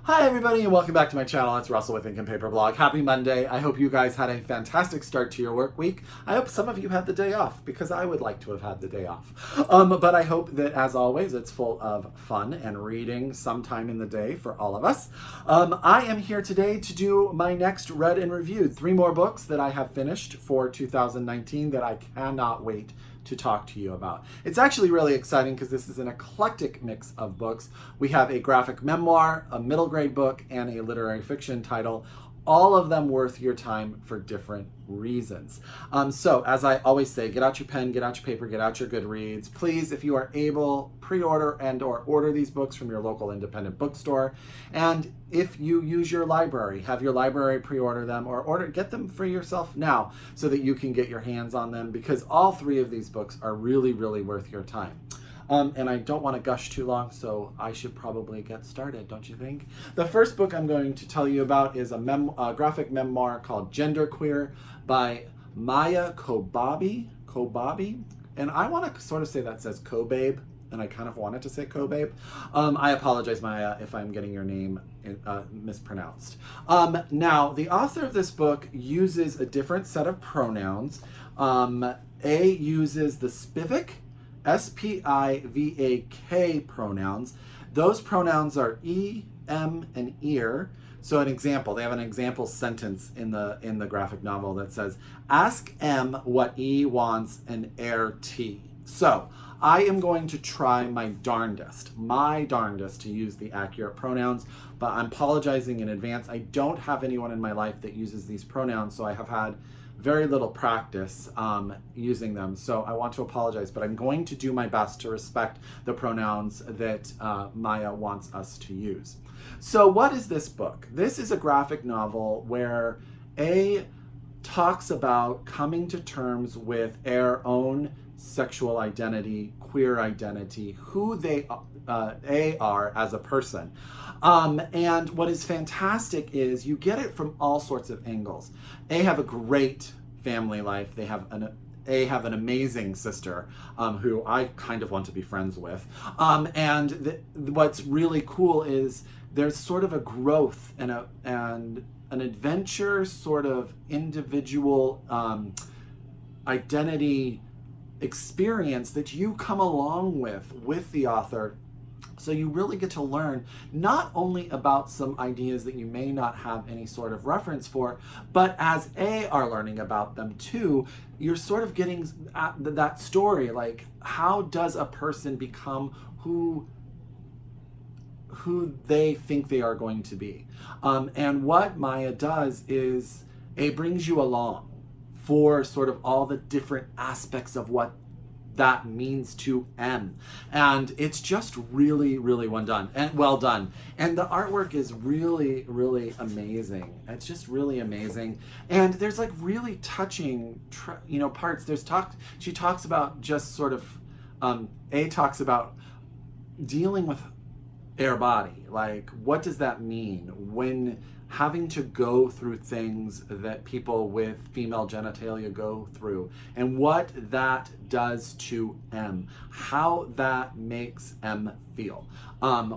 Hi everybody and welcome back to my channel. It's Russell with Ink and Paper Blog. Happy Monday. I hope you guys had a fantastic start to your work week. I hope some of you had the day off because I would like to have had the day off. But I hope that as always it's full of fun and reading sometime in the day for all of us. I am here today to do my next read and reviewed. 3 more books that I have finished for 2019 that I cannot wait to talk to you about. It's actually really exciting because this is an eclectic mix of books. We have a graphic memoir, a middle grade book, and a literary fiction title, all of them worth your time for different reasons. So as I always say, get out your pen, get out your paper, get out your Goodreads. Please, if you are able, pre-order and or order these books from your local independent bookstore. And if you use your library, have your library pre-order them or get them for yourself now so that you can get your hands on them, because all 3 of these books are really, really worth your time. And I don't want to gush too long, so I should probably get started, don't you think? The first book I'm going to tell you about is a graphic memoir called Genderqueer by Maia Kobabe. And I want to sort of say that says Kobabe, and I kind of wanted to say Kobabe. I apologize, Maia, if I'm getting your name mispronounced. Now, the author of this book uses a different set of pronouns. A uses the Spivak, S-P-I-V-A-K pronouns. Those pronouns are E, M, and ear. So an example, they have an example sentence in the graphic novel that says, ask M what E wants and air T. So I am going to try my darndest to use the accurate pronouns, but I'm apologizing in advance. I don't have anyone in my life that uses these pronouns, so I have had very little practice using them, so I want to apologize, but I'm going to do my best to respect the pronouns that Maia wants us to use. So what is this book? This is a graphic novel where A talks about coming to terms with their own sexual identity, queer identity, who they are as a person. And what is fantastic is you get it from all sorts of angles. They have a great family life. They have an amazing sister who I kind of want to be friends with. What's really cool is there's sort of a growth and an adventure, sort of individual identity experience that you come along with the author. So you really get to learn not only about some ideas that you may not have any sort of reference for, but as A are learning about them too, you're sort of getting at that story, like how does a person become who they think they are going to be. And what Maia does is it brings you along for sort of all the different aspects of what that means to M. And it's just really, really well done. And the artwork is really, really amazing. It's just really amazing. And there's like really touching, parts. She talks about just sort of, A talks about dealing with their body. Like, what does that mean when having to go through things that people with female genitalia go through, and what that does to M, how that makes M feel,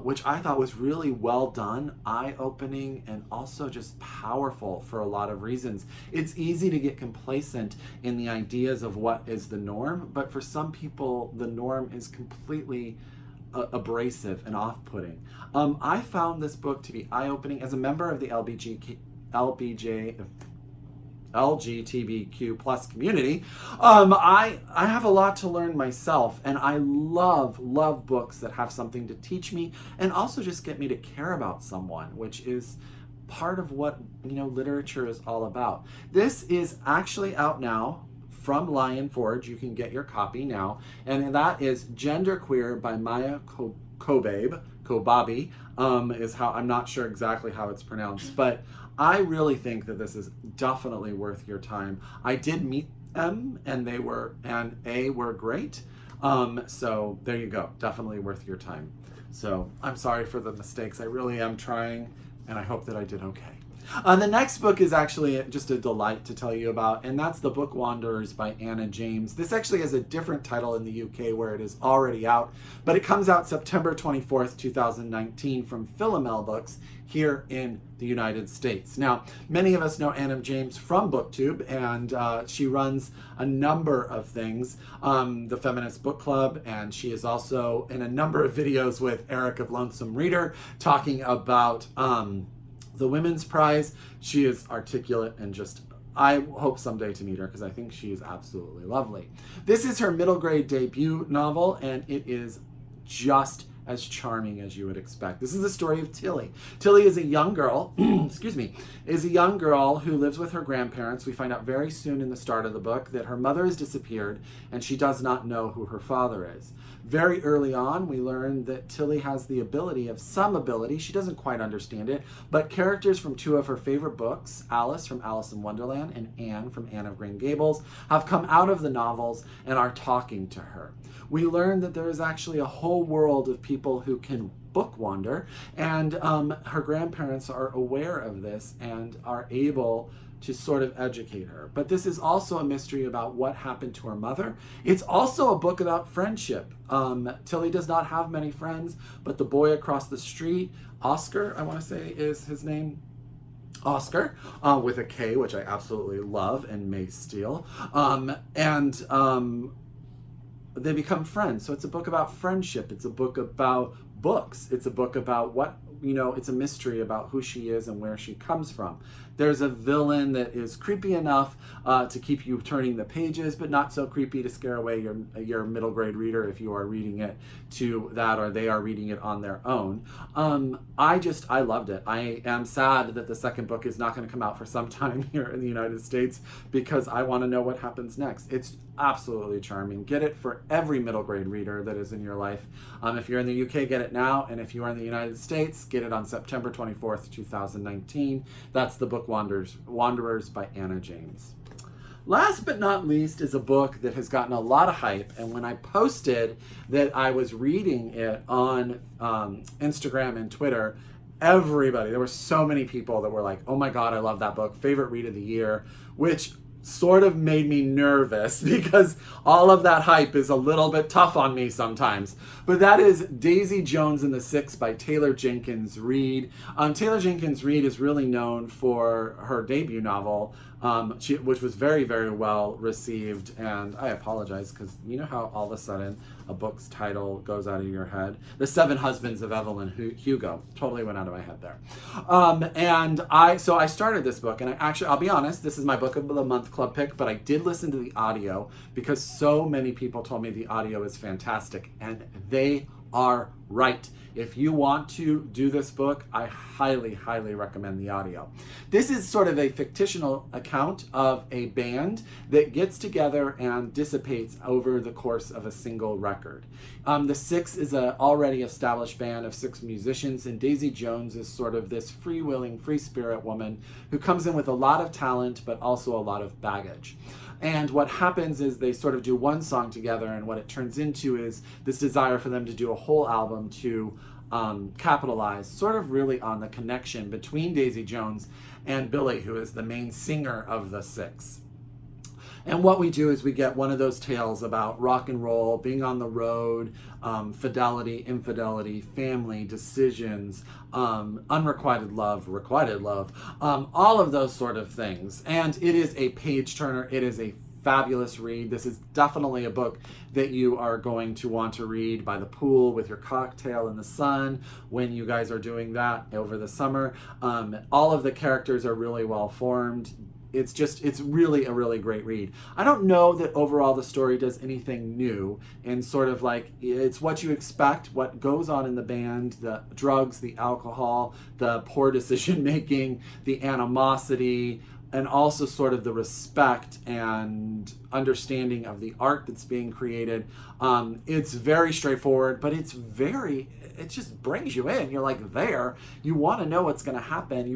which I thought was really well done, eye-opening, and also just powerful for a lot of reasons. It's easy to get complacent in the ideas of what is the norm, but for some people the norm is completely abrasive and off-putting. I found this book to be eye-opening. As a member of the LGBTQ plus community, I have a lot to learn myself, and I love books that have something to teach me and also just get me to care about someone, which is part of what literature is all about. This is actually out now from Lion Forge. You can get your copy now, and that is Genderqueer by Maia Kobabe. Is how, I'm not sure exactly how it's pronounced, but I really think that this is definitely worth your time. I did meet them, and A were great. So there you go, definitely worth your time. So I'm sorry for the mistakes. I really am trying, and I hope that I did okay. The next book is actually just a delight to tell you about, and that's The Book Wanderers by Anna James. This actually has a different title in the UK where it is already out, but it comes out September 24th, 2019 from Philomel Books here in the United States. Now, many of us know Anna James from BookTube, and she runs a number of things, the Feminist Book Club, and she is also in a number of videos with Eric of Lonesome Reader talking about the Women's Prize. She is articulate and just, I hope someday to meet her because I think she is absolutely lovely. This is her middle grade debut novel, and it is just as charming as you would expect. This is the story of Tilly. Tilly is a young girl, excuse me, is a young girl who lives with her grandparents. We find out very soon in the start of the book that her mother has disappeared and she does not know who her father is. Very early on, we learn that Tilly has the ability of some ability. She doesn't quite understand it, but characters from two of her favorite books, Alice from Alice in Wonderland and Anne from Anne of Green Gables, have come out of the novels and are talking to her. We learn that there is actually a whole world of people who can book wander, and her grandparents are aware of this and are able to sort of educate her. But this is also a mystery about what happened to her mother. It's also a book about friendship. Tilly does not have many friends, but the boy across the street, Oscar, I want to say is his name, Oscar, with a K, which I absolutely love and may steal. They become friends. So it's a book about friendship. It's a book about books. It's a book about what, it's a mystery about who she is and where she comes from. There's a villain that is creepy enough to keep you turning the pages, but not so creepy to scare away your middle grade reader if you are reading it to that or they are reading it on their own. I loved it. I am sad that the second book is not going to come out for some time here in the United States because I want to know what happens next. It's absolutely charming. Get it for every middle grade reader that is in your life. If you're in the UK, get it now. And if you are in the United States, get it on September 24th, 2019. That's The Book Wanderers by Anna James. Last but not least is a book that has gotten a lot of hype, and when I posted that I was reading it on Instagram and Twitter, there were so many people that were like, oh my God, I love that book, favorite read of the year, which sort of made me nervous because all of that hype is a little bit tough on me sometimes. But that is Daisy Jones and the Six by Taylor Jenkins Reid. Taylor Jenkins Reid is really known for her debut novel, which was very, very well received. And I apologize because you know how all of a sudden a book's title goes out of your head? The Seven Husbands of Evelyn Hugo. Totally went out of my head there. So I started this book, and I'll be honest, this is my book of the month club pick, but I did listen to the audio because so many people told me the audio is fantastic, and they are right. If you want to do this book, I highly, highly recommend the audio. This is sort of a fictional account of a band that gets together and dissipates over the course of a single record. The Six is an already established band of six musicians, and Daisy Jones is sort of this freewheeling, free spirit woman who comes in with a lot of talent, but also a lot of baggage. And what happens is they sort of do one song together, and what it turns into is this desire for them to do a whole album to capitalize sort of really on the connection between Daisy Jones and Billy, who is the main singer of the Six. And what we do is we get one of those tales about rock and roll, being on the road, fidelity, infidelity, family, decisions, unrequited love, requited love, all of those sort of things. And it is a page turner. It is a fabulous read. This is definitely a book that you are going to want to read by the pool with your cocktail in the sun when you guys are doing that over the summer. All of the characters are really well formed. It's really a really great read. I don't know that overall the story does anything new, and sort of like it's what you expect, what goes on in the band, the drugs, the alcohol, the poor decision making, the animosity, and also sort of the respect and understanding of the art that's being created. It's very straightforward, but it just brings you in. You're like there. You want to know what's going to happen.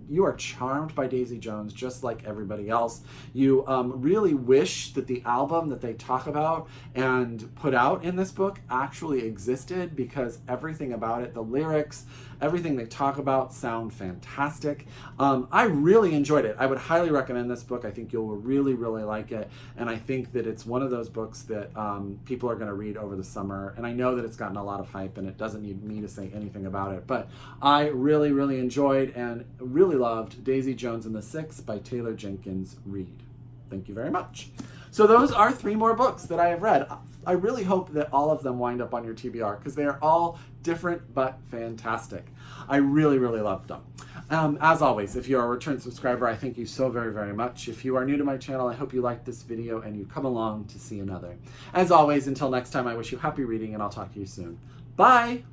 You are charmed by Daisy Jones, just like everybody else. You really wish that the album that they talk about and put out in this book actually existed, because everything about it, the lyrics Everything they talk about sound fantastic. I really enjoyed it. I would highly recommend this book. I think you'll really, really like it. And I think that it's one of those books that people are going to read over the summer. And I know that it's gotten a lot of hype and it doesn't need me to say anything about it. But I really, really enjoyed and really loved Daisy Jones and the Six by Taylor Jenkins Reid. Thank you very much. So those are 3 more books that I have read. I really hope that all of them wind up on your TBR because they are all different but fantastic. I really, really loved them. As always, if you're a return subscriber, I thank you so very, very much. If you are new to my channel, I hope you liked this video and you come along to see another. As always, until next time, I wish you happy reading and I'll talk to you soon. Bye!